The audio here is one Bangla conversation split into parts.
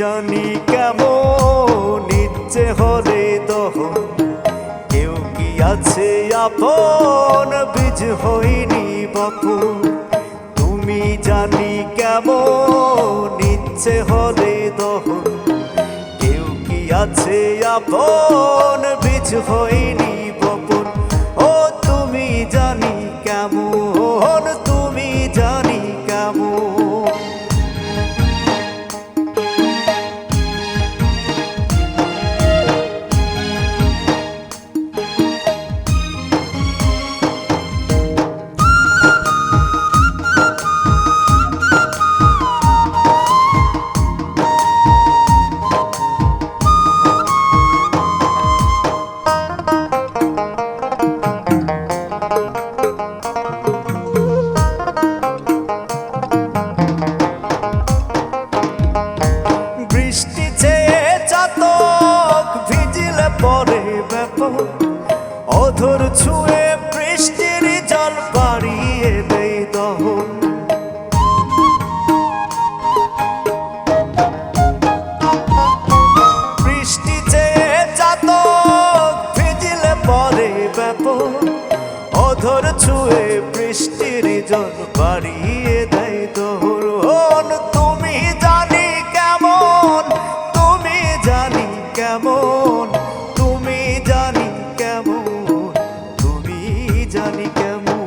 জানি কেমন ইচ্ছে হলে দহন, কেউ কি আছে আপন বীজ হইনি বপন। তুমি জানি কেমন ইচ্ছে হলে দহন, কেউ কি আছে আপন বীজ হইনি বপন। ও তুমি জানি কেমন, তুমি জানি কেমন। বৃষ্টি চেয়ে চাতক ভিজিলে পরে ব্যাপক, অধর ছুঁয়ে বৃষ্টির জল বাড়িয়ে দেই দহন। বৃষ্টি চেয়ে চাতক ভিজিলে পরে ব্যাপক, অধর ছুঁয়ে বৃষ্টির জল বাড়িয়ে দেয় দহন। তুমি জানি কেমন, তুমি জানি কেমন, তুমি জানি কেমন, তুমি জানি কেমন।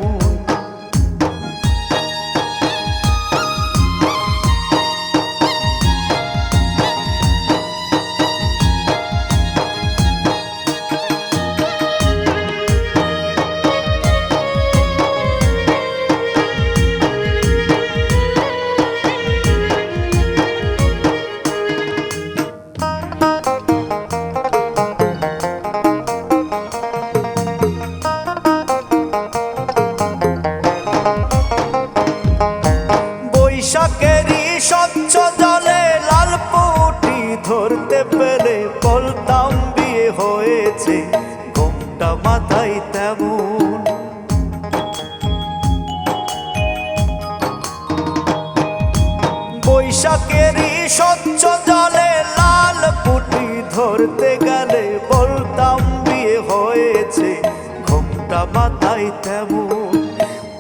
বৈশাখেরই স্বচ্ছ জলে লাল পুঁটি ধরতে পেরে বলতাম বিয়ে হয়েছে, ঘোমটা মাথায় তেমন। বৈশাখেরই স্বচ্ছ জলে লাল পুঁটি ধরতে গেলে বলতাম বিয়ে হয়েছে, ঘোমটা মাথায় তেমন।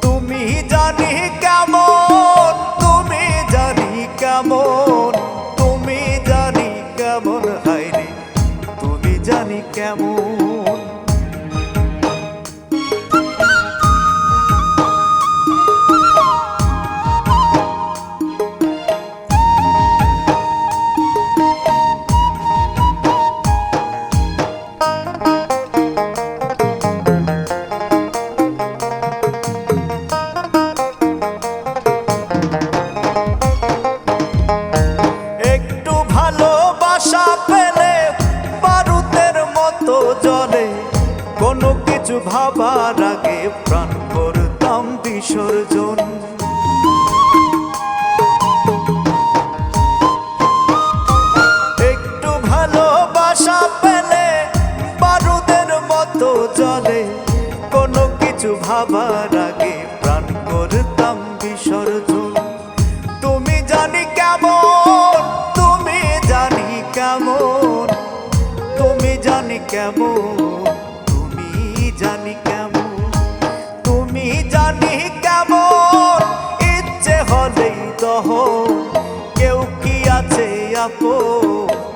তুমি জানি কেমন, তুমি জানি কেমন, তুমি জানি কেমন, হায়রে তুমি জানি কেমন। একটু ভালোবাসা পেলে বারুদের মতো জ্বলে, কোনো কিছু ভাবার আগে প্রাণ করতাম বিসর্জন। একটু ভালোবাসা পেলে বারুদের মতো জ্বলে, কোনো কিছু ভাবার আগে প্রাণ করতাম বিসর্জন। তুমি জানি কেমন, তুমি জানি কেমন, তুমি জানি কেমন, তুমি জানি কেমন, তুমি জানি কেমন ইচ্ছে হলেই দহন, কেউ কি আছে আপন